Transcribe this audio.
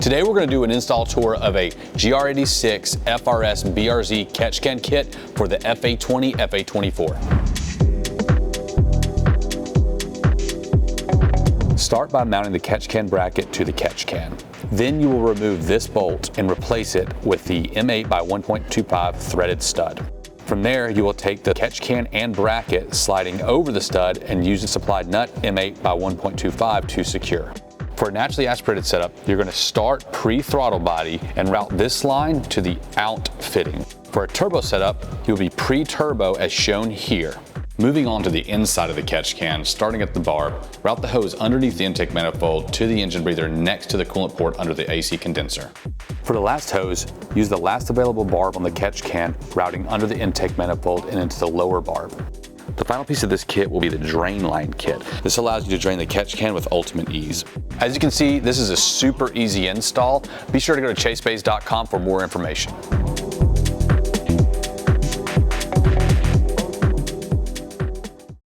Today we're going to do an install tour of a GR86 FRS BRZ catch can kit for the FA20, FA24. Start by mounting the catch can bracket to the catch can. Then you will remove this bolt and replace it with the M8 by 1.25 threaded stud. From there, you will take the catch can and bracket sliding over the stud and use the supplied nut M8 by 1.25 to secure. For a naturally aspirated setup, you're going to start pre-throttle body and route this line to the out fitting. For a turbo setup, you'll be pre-turbo as shown here. Moving on to the inside of the catch can, starting at the barb, route the hose underneath the intake manifold to the engine breather next to the coolant port under the AC condenser. For the last hose, use the last available barb on the catch can, routing under the intake manifold and into the lower barb. The final piece of this kit will be the drain line kit. This allows you to drain the catch can with ultimate ease. As you can see, this is a super easy install. Be sure to go to ChaseBays.com for more information.